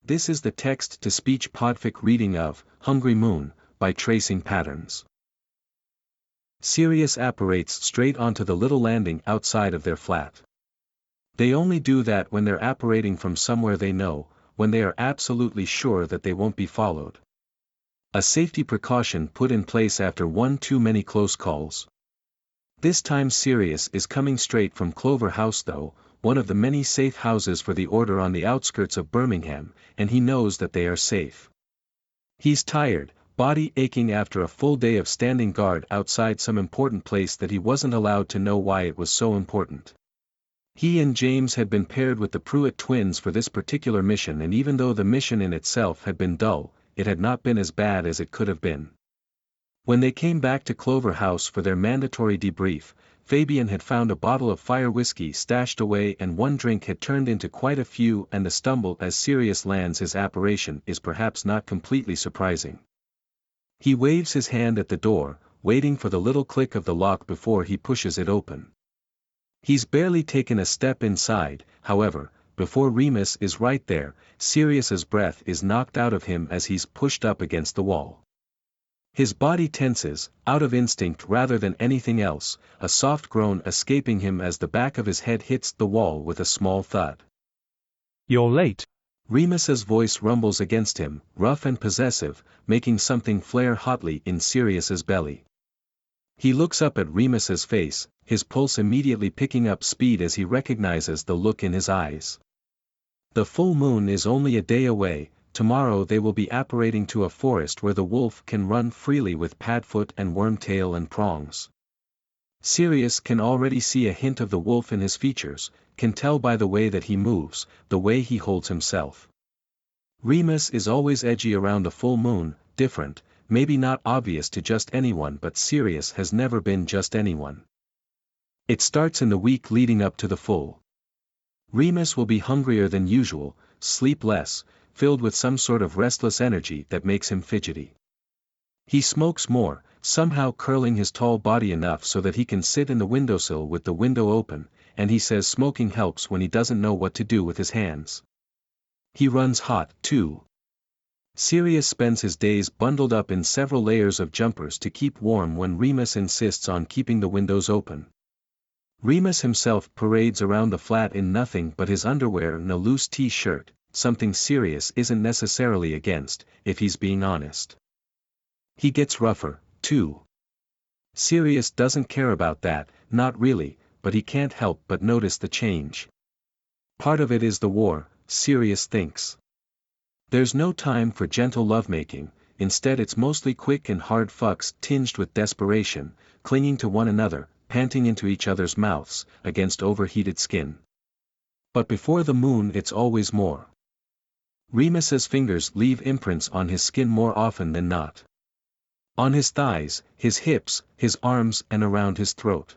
This is the text-to-speech podfic reading of Hungry Moon by Tracing Patterns. Sirius apparates straight onto the little landing outside of their flat. They only do that when they're apparating from somewhere they know, when they are absolutely sure that they won't be followed. A safety precaution put in place after one too many close calls. This time Sirius is coming straight from Clover House though, one of the many safe houses for the order on the outskirts of Birmingham, and he knows that they are safe. He's tired, body aching after a full day of standing guard outside some important place that he wasn't allowed to know why it was so important. He and James had been paired with the Pruitt twins for this particular mission, and even though the mission in itself had been dull, it had not been as bad as it could have been. When they came back to Clover House for their mandatory debrief, Fabian had found a bottle of fire whiskey stashed away, and one drink had turned into quite a few, and the stumble as Sirius lands his apparition is perhaps not completely surprising. He waves his hand at the door, waiting for the little click of the lock before he pushes it open. He's barely taken a step inside, however, before Remus is right there. Sirius's breath is knocked out of him as he's pushed up against the wall. His body tenses, out of instinct rather than anything else, a soft groan escaping him as the back of his head hits the wall with a small thud. "You're late." Remus's voice rumbles against him, rough and possessive, making something flare hotly in Sirius's belly. He looks up at Remus's face, his pulse immediately picking up speed as he recognizes the look in his eyes. The full moon is only a day away. Tomorrow they will be apparating to a forest where the wolf can run freely with Padfoot and Wormtail and Prongs. Sirius can already see a hint of the wolf in his features, can tell by the way that he moves, the way he holds himself. Remus is always edgy around a full moon, different, maybe not obvious to just anyone, but Sirius has never been just anyone. It starts in the week leading up to the full. Remus will be hungrier than usual, sleep less, filled with some sort of restless energy that makes him fidgety. He smokes more, somehow curling his tall body enough so that he can sit in the windowsill with the window open, and he says smoking helps when he doesn't know what to do with his hands. He runs hot, too. Sirius spends his days bundled up in several layers of jumpers to keep warm when Remus insists on keeping the windows open. Remus himself parades around the flat in nothing but his underwear and a loose t-shirt, something Sirius isn't necessarily against, if he's being honest. He gets rougher, too. Sirius doesn't care about that, not really, but he can't help but notice the change. Part of it is the war, Sirius thinks. There's no time for gentle lovemaking, instead it's mostly quick and hard fucks tinged with desperation, clinging to one another, panting into each other's mouths, against overheated skin. But before the moon it's always more. Remus's fingers leave imprints on his skin more often than not. On his thighs, his hips, his arms, and around his throat.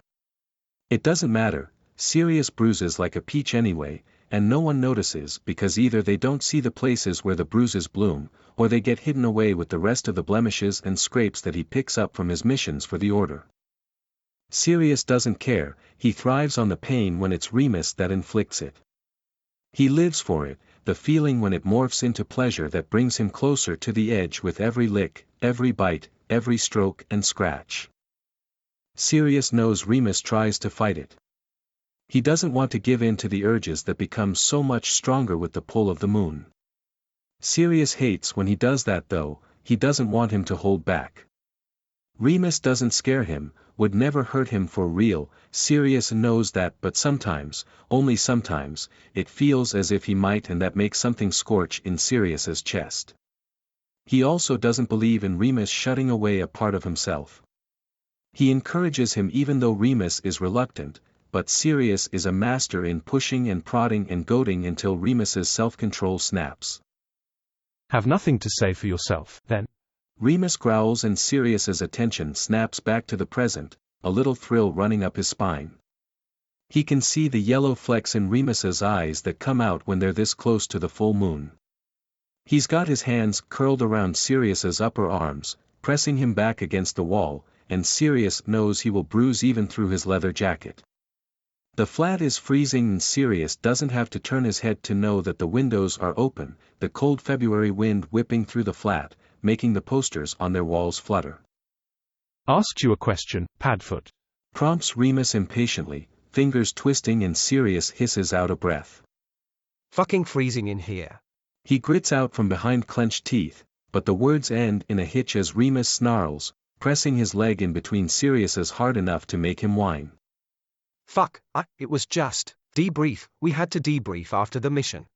It doesn't matter, Sirius bruises like a peach anyway, and no one notices because either they don't see the places where the bruises bloom, or they get hidden away with the rest of the blemishes and scrapes that he picks up from his missions for the order. Sirius doesn't care, he thrives on the pain when it's Remus that inflicts it. He lives for it, the feeling when it morphs into pleasure that brings him closer to the edge with every lick, every bite, every stroke and scratch. Sirius knows Remus tries to fight it. He doesn't want to give in to the urges that become so much stronger with the pull of the moon. Sirius hates when he does that though, he doesn't want him to hold back. Remus doesn't scare him, would never hurt him for real, Sirius knows that, but sometimes, only sometimes, it feels as if he might, and that makes something scorch in Sirius's chest. He also doesn't believe in Remus shutting away a part of himself. He encourages him even though Remus is reluctant, but Sirius is a master in pushing and prodding and goading until Remus's self-control snaps. "Have nothing to say for yourself, then?" Remus growls and Sirius's attention snaps back to the present, a little thrill running up his spine. He can see the yellow flecks in Remus's eyes that come out when they're this close to the full moon. He's got his hands curled around Sirius's upper arms, pressing him back against the wall, and Sirius knows he will bruise even through his leather jacket. The flat is freezing and Sirius doesn't have to turn his head to know that the windows are open, the cold February wind whipping through the flat, making the posters on their walls flutter. Asked you a question, Padfoot. Prompts Remus impatiently, fingers twisting and Sirius hisses out a breath. Fucking freezing in here. He grits out from behind clenched teeth, but the words end in a hitch as Remus snarls, pressing his leg in between Sirius's hard enough to make him whine. Fuck, it was just debrief. We had to debrief after the mission.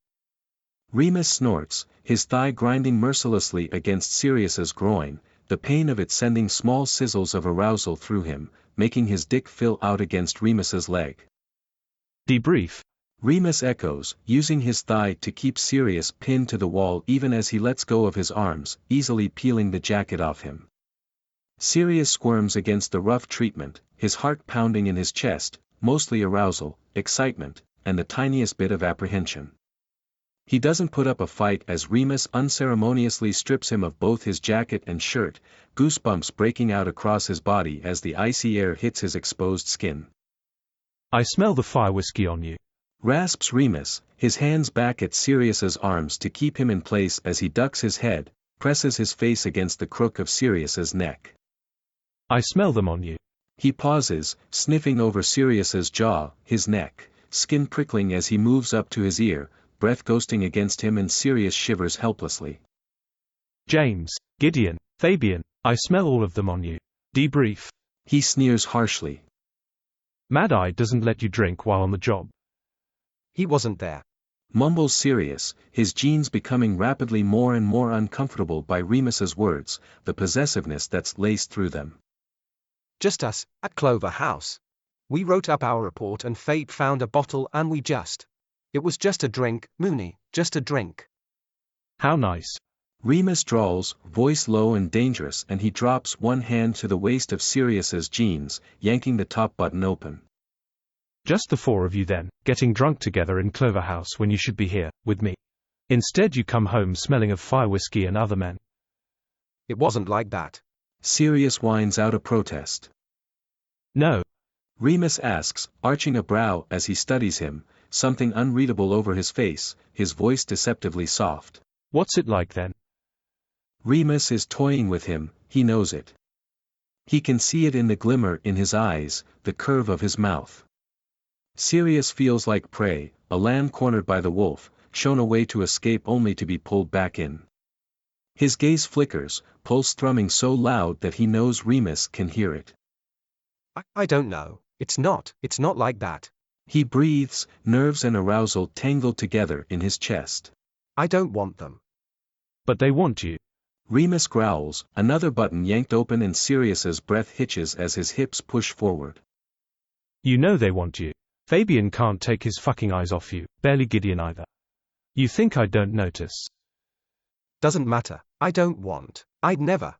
Remus snorts, his thigh grinding mercilessly against Sirius's groin, the pain of it sending small sizzles of arousal through him, making his dick fill out against Remus's leg. Debrief. Remus echoes, using his thigh to keep Sirius pinned to the wall even as he lets go of his arms, easily peeling the jacket off him. Sirius squirms against the rough treatment, his heart pounding in his chest, mostly arousal, excitement, and the tiniest bit of apprehension. He doesn't put up a fight as Remus unceremoniously strips him of both his jacket and shirt, goosebumps breaking out across his body as the icy air hits his exposed skin. I smell the fire whiskey on you. Rasps Remus, his hands back at Sirius's arms to keep him in place as he ducks his head, presses his face against the crook of Sirius's neck. I smell them on you. He pauses, sniffing over Sirius's jaw, his neck, skin prickling as he moves up to his ear, breath ghosting against him and Sirius shivers helplessly. James, Gideon, Fabian, I smell all of them on you. Debrief. He sneers harshly. Mad Eye doesn't let you drink while on the job. He wasn't there. Mumbles Sirius, his jeans becoming rapidly more and more uncomfortable by Remus's words, the possessiveness that's laced through them. Just us, at Clover House. We wrote up our report and Fate found a bottle and we just. It was just a drink, Mooney, just a drink. How nice. Remus drawls, voice low and dangerous, and he drops one hand to the waist of Sirius's jeans, yanking the top button open. Just the four of you then, getting drunk together in Clover House when you should be here, with me. Instead you come home smelling of fire whiskey and other men. It wasn't like that. Sirius whines out a protest. No. Remus asks, arching a brow as he studies him, something unreadable over his face, his voice deceptively soft. What's it like then? Remus is toying with him, he knows it. He can see it in the glimmer in his eyes, the curve of his mouth. Sirius feels like prey, a lamb cornered by the wolf, shown a way to escape only to be pulled back in. His gaze flickers, pulse thrumming so loud that he knows Remus can hear it. I don't know, it's not like that. He breathes, nerves and arousal tangled together in his chest. I don't want them. But they want you. Remus growls, another button yanked open and Sirius's breath hitches as his hips push forward. You know they want you. Fabian can't take his fucking eyes off you, barely Gideon either. You think I don't notice? Doesn't matter, I don't want, I'd never.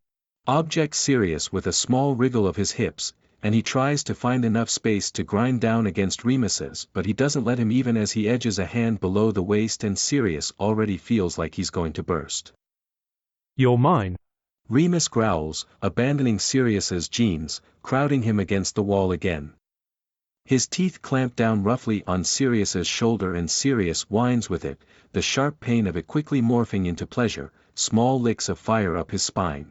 Objects Sirius with a small wriggle of his hips, and he tries to find enough space to grind down against Remus's, but he doesn't let him even as he edges a hand below the waist and Sirius already feels like he's going to burst. You're mine. Remus growls, abandoning Sirius's jeans, crowding him against the wall again. His teeth clamp down roughly on Sirius's shoulder and Sirius whines with it, the sharp pain of it quickly morphing into pleasure, small licks of fire up his spine.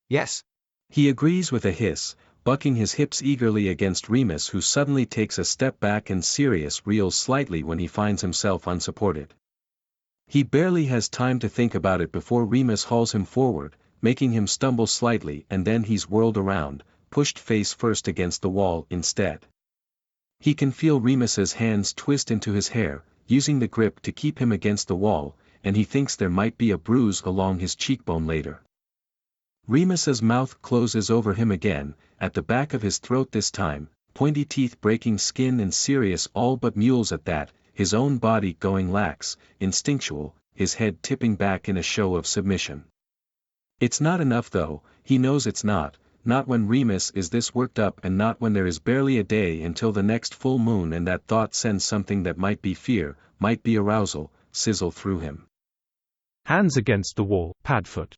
Yes. He agrees with a hiss, bucking his hips eagerly against Remus who suddenly takes a step back and Sirius reels slightly when he finds himself unsupported. He barely has time to think about it before Remus hauls him forward, making him stumble slightly and then he's whirled around, pushed face first against the wall instead. He can feel Remus's hands twist into his hair, using the grip to keep him against the wall, and he thinks there might be a bruise along his cheekbone later. Remus's mouth closes over him again, at the back of his throat this time, pointy teeth breaking skin and Sirius all but mules at that, his own body going lax, instinctual, his head tipping back in a show of submission. It's not enough though, he knows it's not when Remus is this worked up and not when there is barely a day until the next full moon and that thought sends something that might be fear, might be arousal, sizzle through him. Hands against the wall, Padfoot.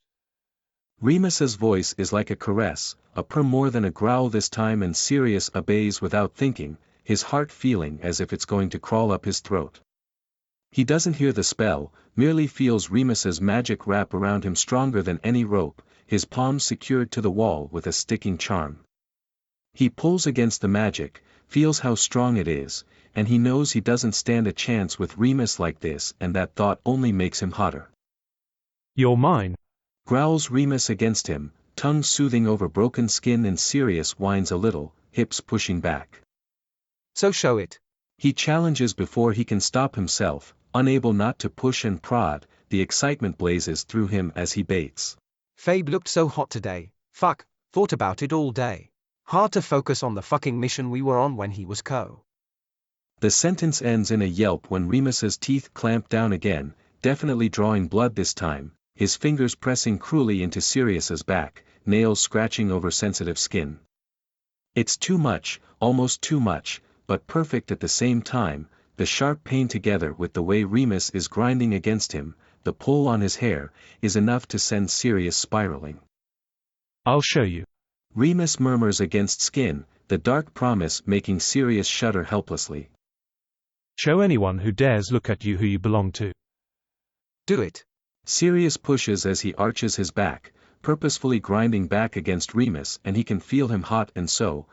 Remus's voice is like a caress, a purr more than a growl this time and Sirius obeys without thinking, his heart feeling as if it's going to crawl up his throat. He doesn't hear the spell, merely feels Remus's magic wrap around him stronger than any rope, his palms secured to the wall with a sticking charm. He pulls against the magic, feels how strong it is, and he knows he doesn't stand a chance with Remus like this, and that thought only makes him hotter. "You're mine," growls Remus against him, tongue soothing over broken skin, and Sirius whines a little, hips pushing back. So show it. He challenges before he can stop himself, unable not to push and prod, the excitement blazes through him as he baits. Fabe looked so hot today. Fuck, thought about it all day. Hard to focus on the fucking mission we were on when he was co. The sentence ends in a yelp when Remus's teeth clamp down again, definitely drawing blood this time, his fingers pressing cruelly into Sirius's back, nails scratching over sensitive skin. It's too much, almost too much, but perfect at the same time, the sharp pain together with the way Remus is grinding against him, the pull on his hair, is enough to send Sirius spiraling. "I'll show you." Remus murmurs against skin, the dark promise making Sirius shudder helplessly. "Show anyone who dares look at you who you belong to." Do it. Sirius pushes as he arches his back, purposefully grinding back against Remus, and he can feel him hot and so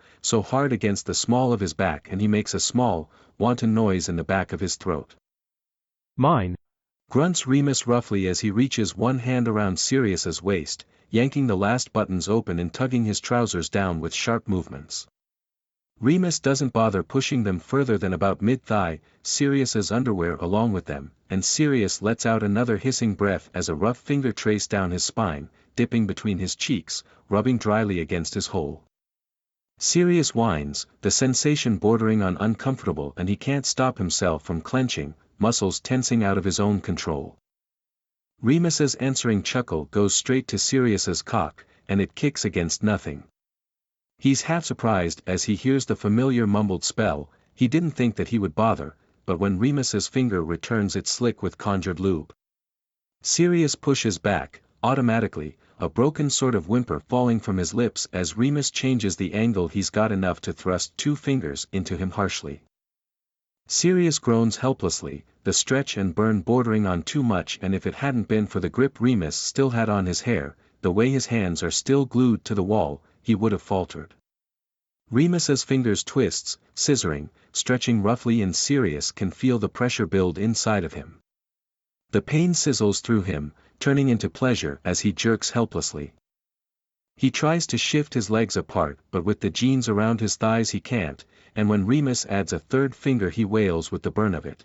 hard against the small of his back, and he makes a small, wanton noise in the back of his throat. "Mine," grunts Remus roughly as he reaches one hand around Sirius's waist, yanking the last buttons open and tugging his trousers down with sharp movements. Remus doesn't bother pushing them further than about mid-thigh, Sirius's underwear along with them, and Sirius lets out another hissing breath as a rough finger trace down his spine, dipping between his cheeks, rubbing dryly against his hole. Sirius whines, the sensation bordering on uncomfortable, and he can't stop himself from clenching, muscles tensing out of his own control. Remus's answering chuckle goes straight to Sirius's cock, and it kicks against nothing. He's half surprised as he hears the familiar mumbled spell. He didn't think that he would bother, but when Remus's finger returns it's slick with conjured lube. Sirius pushes back, automatically, a broken sort of whimper falling from his lips as Remus changes the angle he's got enough to thrust 2 fingers into him harshly. Sirius groans helplessly, the stretch and burn bordering on too much, and if it hadn't been for the grip Remus still had on his hair, the way his hands are still glued to the wall, he would have faltered. Remus's fingers twists, scissoring, stretching roughly, and Sirius can feel the pressure build inside of him. The pain sizzles through him, turning into pleasure as he jerks helplessly. He tries to shift his legs apart, but with the jeans around his thighs he can't, and when Remus adds a 3rd finger he wails with the burn of it.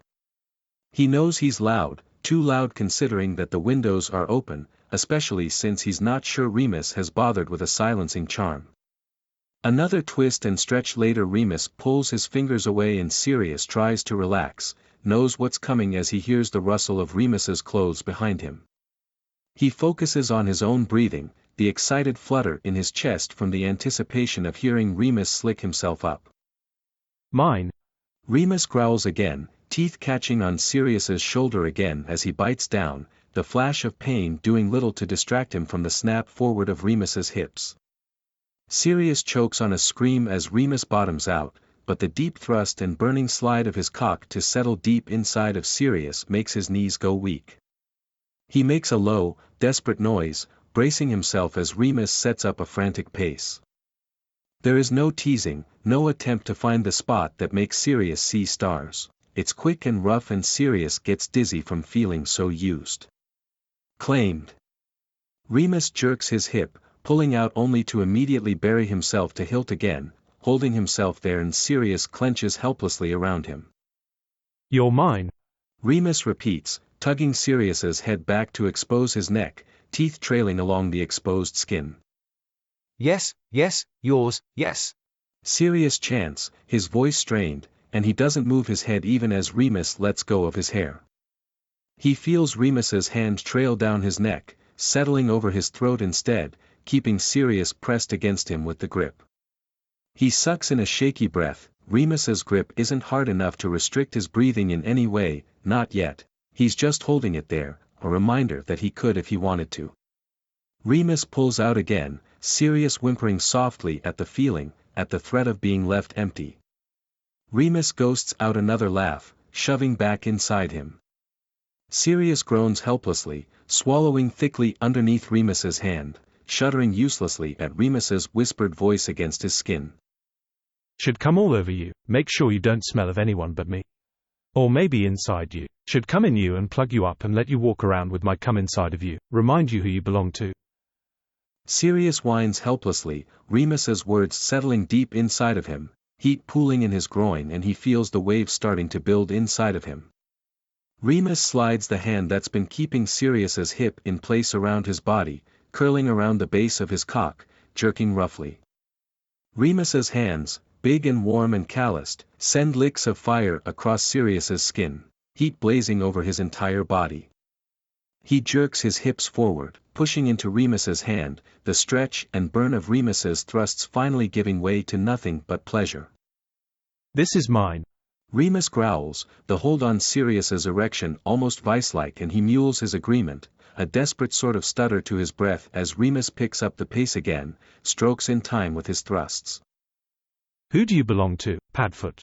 He knows he's loud, too loud considering that the windows are open, especially since he's not sure Remus has bothered with a silencing charm. Another twist and stretch later Remus pulls his fingers away and Sirius tries to relax, knows what's coming as he hears the rustle of Remus's clothes behind him. He focuses on his own breathing, the excited flutter in his chest from the anticipation of hearing Remus slick himself up. "Mine." Remus growls again, teeth catching on Sirius's shoulder again as he bites down, the flash of pain doing little to distract him from the snap forward of Remus's hips. Sirius chokes on a scream as Remus bottoms out, but the deep thrust and burning slide of his cock to settle deep inside of Sirius makes his knees go weak. He makes a low, desperate noise, bracing himself as Remus sets up a frantic pace. There is no teasing, no attempt to find the spot that makes Sirius see stars. It's quick and rough, and Sirius gets dizzy from feeling so used. Claimed. Remus jerks his hip, pulling out only to immediately bury himself to hilt again, holding himself there, and Sirius clenches helplessly around him. "You're mine," Remus repeats, tugging Sirius's head back to expose his neck, teeth trailing along the exposed skin. Yes, yes, yours, yes. Sirius chants, his voice strained, and he doesn't move his head even as Remus lets go of his hair. He feels Remus's hand trail down his neck, settling over his throat instead, keeping Sirius pressed against him with the grip. He sucks in a shaky breath. Remus's grip isn't hard enough to restrict his breathing in any way, not yet. He's just holding it there, a reminder that he could if he wanted to. Remus pulls out again, Sirius whimpering softly at the feeling, at the threat of being left empty. Remus ghosts out another laugh, shoving back inside him. Sirius groans helplessly, swallowing thickly underneath Remus's hand, shuddering uselessly at Remus's whispered voice against his skin. Should come all over you, make sure you don't smell of anyone but me. Or maybe inside you, should come in you and plug you up and let you walk around with my cum inside of you, remind you who you belong to. Sirius whines helplessly, Remus's words settling deep inside of him, heat pooling in his groin and he feels the waves starting to build inside of him. Remus slides the hand that's been keeping Sirius's hip in place around his body, curling around the base of his cock, jerking roughly. Remus's hands, big and warm and calloused, send licks of fire across Sirius's skin, heat blazing over his entire body. He jerks his hips forward, pushing into Remus's hand, the stretch and burn of Remus's thrusts finally giving way to nothing but pleasure. This is mine. Remus growls, the hold on Sirius's erection almost vice-like and he mules his agreement, a desperate sort of stutter to his breath as Remus picks up the pace again, strokes in time with his thrusts. Who do you belong to, Padfoot?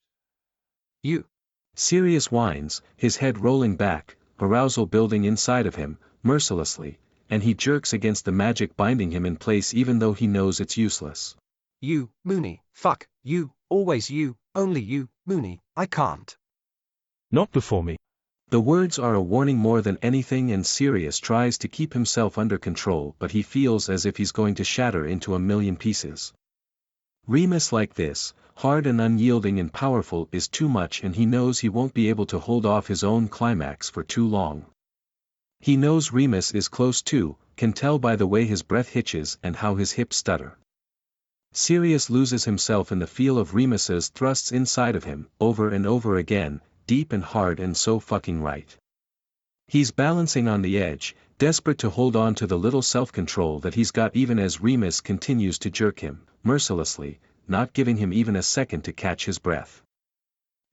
You. Sirius whines, his head rolling back, arousal building inside of him, mercilessly, and he jerks against the magic binding him in place even though he knows it's useless. You, Mooney, fuck, you, always you, only you, Mooney, I can't. Not before me. The words are a warning more than anything and Sirius tries to keep himself under control but he feels as if he's going to shatter into a million pieces. Remus like this, hard and unyielding and powerful is too much and he knows he won't be able to hold off his own climax for too long. He knows Remus is close too, can tell by the way his breath hitches and how his hips stutter. Sirius loses himself in the feel of Remus's thrusts inside of him, over and over again, deep and hard and so fucking right. He's balancing on the edge, desperate to hold on to the little self-control that he's got even as Remus continues to jerk him, mercilessly, not giving him even a second to catch his breath.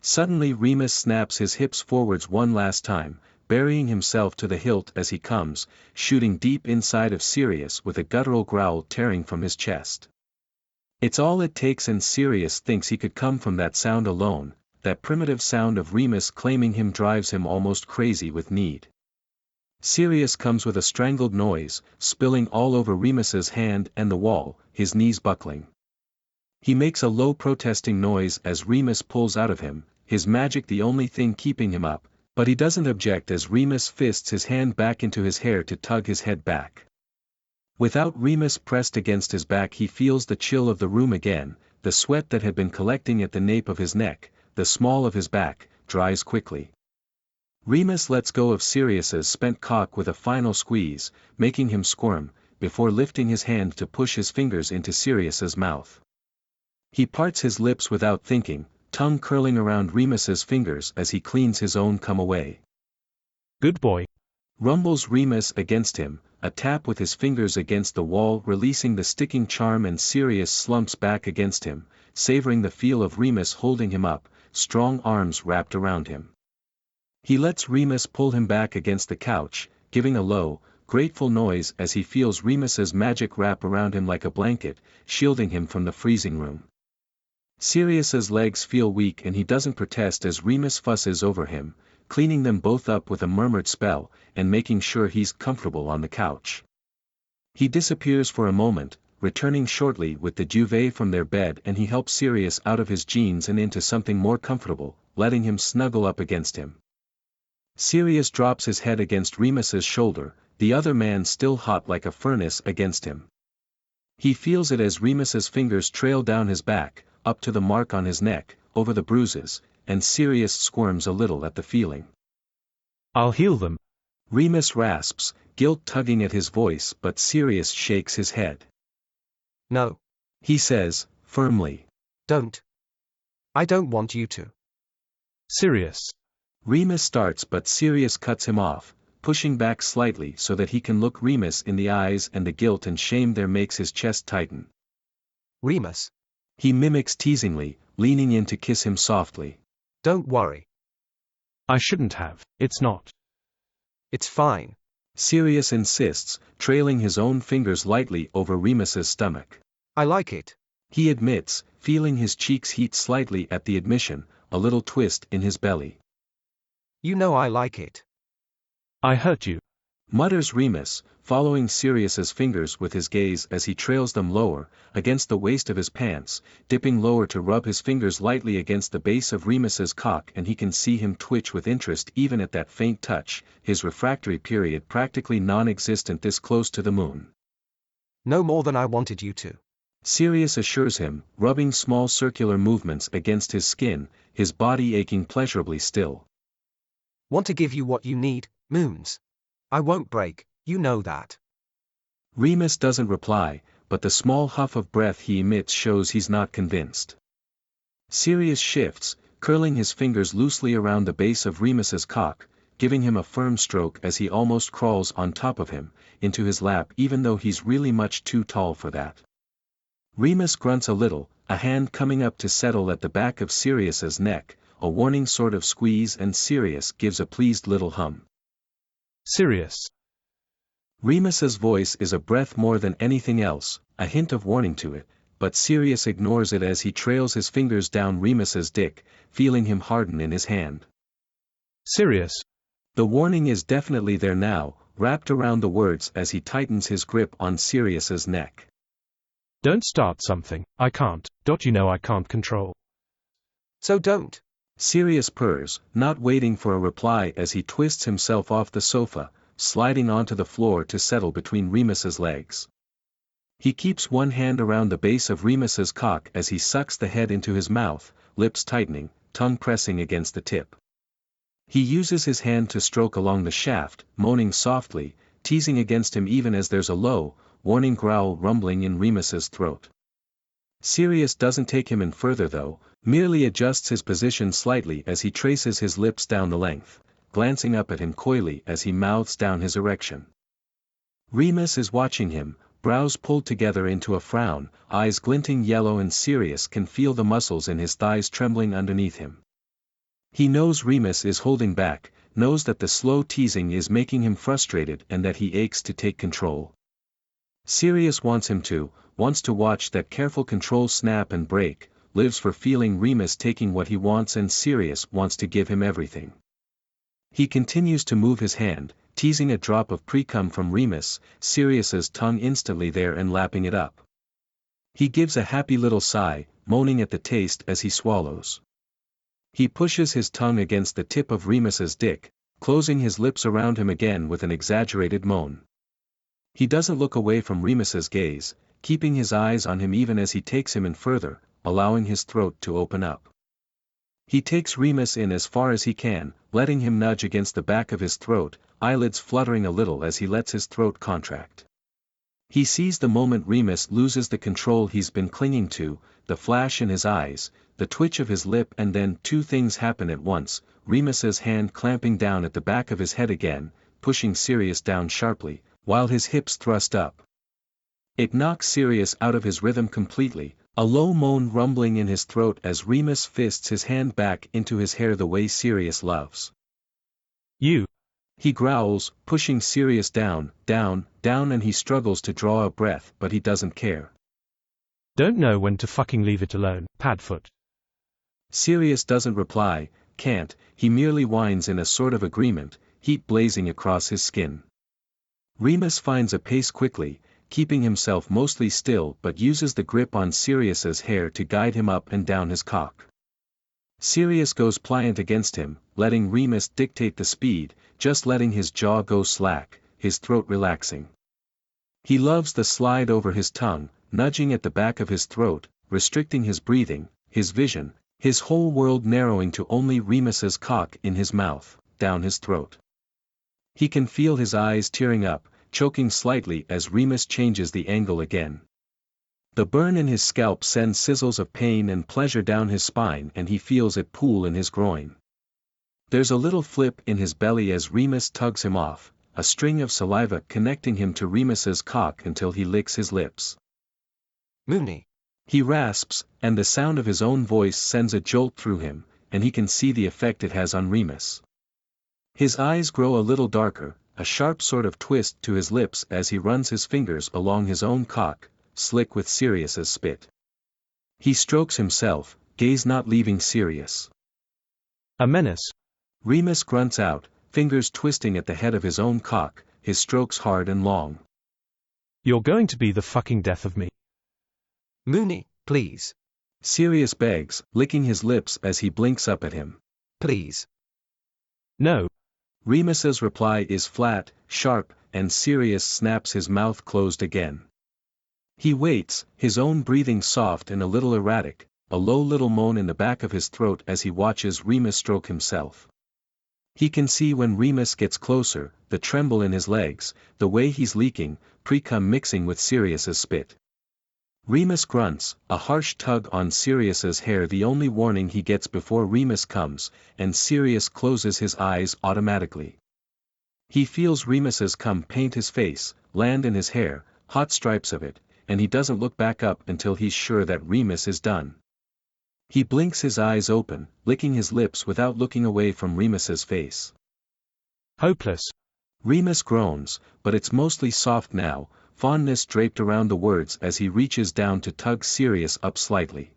Suddenly Remus snaps his hips forwards one last time, burying himself to the hilt as he comes, shooting deep inside of Sirius with a guttural growl tearing from his chest. It's all it takes and Sirius thinks he could come from that sound alone, that primitive sound of Remus claiming him drives him almost crazy with need. Sirius comes with a strangled noise, spilling all over Remus's hand and the wall, his knees buckling. He makes a low protesting noise as Remus pulls out of him, his magic the only thing keeping him up, but he doesn't object as Remus fists his hand back into his hair to tug his head back. Without Remus pressed against his back he feels the chill of the room again, the sweat that had been collecting at the nape of his neck, the small of his back, dries quickly. Remus lets go of Sirius's spent cock with a final squeeze, making him squirm, before lifting his hand to push his fingers into Sirius's mouth. He parts his lips without thinking, tongue curling around Remus's fingers as he cleans his own cum away. Good boy. Rumbles Remus against him, a tap with his fingers against the wall releasing the sticking charm and Sirius slumps back against him, savoring the feel of Remus holding him up, strong arms wrapped around him. He lets Remus pull him back against the couch, giving a low, grateful noise as he feels Remus's magic wrap around him like a blanket, shielding him from the freezing room. Sirius's legs feel weak and he doesn't protest as Remus fusses over him, cleaning them both up with a murmured spell, and making sure he's comfortable on the couch. He disappears for a moment, returning shortly with the duvet from their bed and he helps Sirius out of his jeans and into something more comfortable, letting him snuggle up against him. Sirius drops his head against Remus's shoulder, the other man still hot like a furnace against him. He feels it as Remus's fingers trail down his back, up to the mark on his neck, over the bruises, and Sirius squirms a little at the feeling. I'll heal them. Remus rasps, guilt tugging at his voice but Sirius shakes his head. No. He says, firmly. Don't. I don't want you to. Sirius. Remus starts but Sirius cuts him off, pushing back slightly so that he can look Remus in the eyes and the guilt and shame there makes his chest tighten. Remus. He mimics teasingly, leaning in to kiss him softly. Don't worry. I shouldn't have, it's not. It's fine. Sirius insists, trailing his own fingers lightly over Remus's stomach. I like it. He admits, feeling his cheeks heat slightly at the admission, a little twist in his belly. You know I like it. I hurt you. Mutters Remus, following Sirius's fingers with his gaze as he trails them lower, against the waist of his pants, dipping lower to rub his fingers lightly against the base of Remus's cock, and he can see him twitch with interest even at that faint touch, his refractory period practically non-existent this close to the moon. No more than I wanted you to. Sirius assures him, rubbing small circular movements against his skin, his body aching pleasurably still. Want to give you what you need, Moons. I won't break, you know that. Remus doesn't reply, but the small huff of breath he emits shows he's not convinced. Sirius shifts, curling his fingers loosely around the base of Remus's cock, giving him a firm stroke as he almost crawls on top of him, into his lap even though he's really much too tall for that. Remus grunts a little, a hand coming up to settle at the back of Sirius's neck, a warning sort of squeeze, and Sirius gives a pleased little hum. Sirius. Remus's voice is a breath more than anything else, a hint of warning to it, but Sirius ignores it as he trails his fingers down Remus's dick, feeling him harden in his hand. Sirius. The warning is definitely there now, wrapped around the words as he tightens his grip on Sirius's neck. Don't start something, I can't, you know I can't control. So don't. Sirius purrs, not waiting for a reply as he twists himself off the sofa, sliding onto the floor to settle between Remus's legs. He keeps one hand around the base of Remus's cock as he sucks the head into his mouth, lips tightening, tongue pressing against the tip. He uses his hand to stroke along the shaft, moaning softly, teasing against him even as there's a low, warning growl rumbling in Remus's throat. Sirius doesn't take him in further though, merely adjusts his position slightly as he traces his lips down the length, glancing up at him coyly as he mouths down his erection. Remus is watching him, brows pulled together into a frown, eyes glinting yellow, and Sirius can feel the muscles in his thighs trembling underneath him. He knows Remus is holding back, knows that the slow teasing is making him frustrated and that he aches to take control. Sirius wants to watch that careful control snap and break, lives for feeling Remus taking what he wants, and Sirius wants to give him everything. He continues to move his hand, teasing a drop of pre-cum from Remus, Sirius's tongue instantly there and lapping it up. He gives a happy little sigh, moaning at the taste as he swallows. He pushes his tongue against the tip of Remus's dick, closing his lips around him again with an exaggerated moan. He doesn't look away from Remus's gaze, keeping his eyes on him even as he takes him in further, allowing his throat to open up. He takes Remus in as far as he can, letting him nudge against the back of his throat, eyelids fluttering a little as he lets his throat contract. He sees the moment Remus loses the control he's been clinging to, the flash in his eyes, the twitch of his lip, and then two things happen at once: Remus's hand clamping down at the back of his head again, pushing Sirius down sharply, while his hips thrust up. It knocks Sirius out of his rhythm completely, a low moan rumbling in his throat as Remus fists his hand back into his hair the way Sirius loves. You. He growls, pushing Sirius down, and he struggles to draw a breath, but he doesn't care. Don't know when to fucking leave it alone, Padfoot. Sirius doesn't reply, can't, he merely whines in a sort of agreement, heat blazing across his skin. Remus finds a pace quickly, keeping himself mostly still, but uses the grip on Sirius's hair to guide him up and down his cock. Sirius goes pliant against him, letting Remus dictate the speed, just letting his jaw go slack, his throat relaxing. He loves the slide over his tongue, nudging at the back of his throat, restricting his breathing, his vision, his whole world narrowing to only Remus's cock in his mouth, down his throat. He can feel his eyes tearing up, choking slightly as Remus changes the angle again. The burn in his scalp sends sizzles of pain and pleasure down his spine, and he feels it pool in his groin. There's a little flip in his belly as Remus tugs him off, a string of saliva connecting him to Remus's cock until he licks his lips. Mooney. He rasps, and the sound of his own voice sends a jolt through him, and he can see the effect it has on Remus. His eyes grow a little darker, a sharp sort of twist to his lips as he runs his fingers along his own cock, slick with Sirius's spit. He strokes himself, gaze not leaving Sirius. A menace. Remus grunts out, fingers twisting at the head of his own cock, his strokes hard and long. You're going to be the fucking death of me. Mooney, please. Sirius begs, licking his lips as he blinks up at him. Please. No. Remus's reply is flat, sharp, and Sirius snaps his mouth closed again. He waits, his own breathing soft and a little erratic, a low little moan in the back of his throat as he watches Remus stroke himself. He can see when Remus gets closer, the tremble in his legs, the way he's leaking, pre-cum mixing with Sirius's spit. Remus grunts, a harsh tug on Sirius's hair the only warning he gets before Remus comes, and Sirius closes his eyes automatically. He feels Remus's cum paint his face, land in his hair, hot stripes of it, and he doesn't look back up until he's sure that Remus is done. He blinks his eyes open, licking his lips without looking away from Remus's face. Hopeless. Remus groans, but it's mostly soft now, fondness draped around the words as he reaches down to tug Sirius up slightly.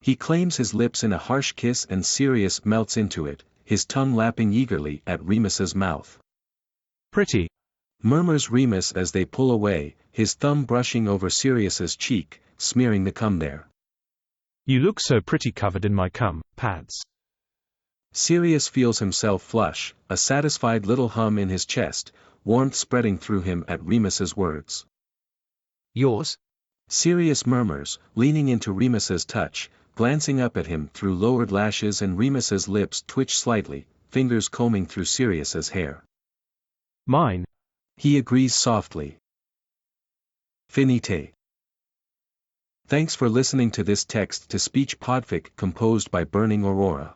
He claims his lips in a harsh kiss and Sirius melts into it, his tongue lapping eagerly at Remus's mouth. Pretty. Murmurs Remus as they pull away, his thumb brushing over Sirius's cheek, smearing the cum there. You look so pretty covered in my cum pads. Sirius feels himself flush, a satisfied little hum in his chest, warmth spreading through him at Remus's words. Yours? Sirius murmurs, leaning into Remus's touch, glancing up at him through lowered lashes and Remus's lips twitch slightly, fingers combing through Sirius's hair. Mine. He agrees softly. Finite. Thanks for listening to this text-to-speech podfic composed by Burning Aurora.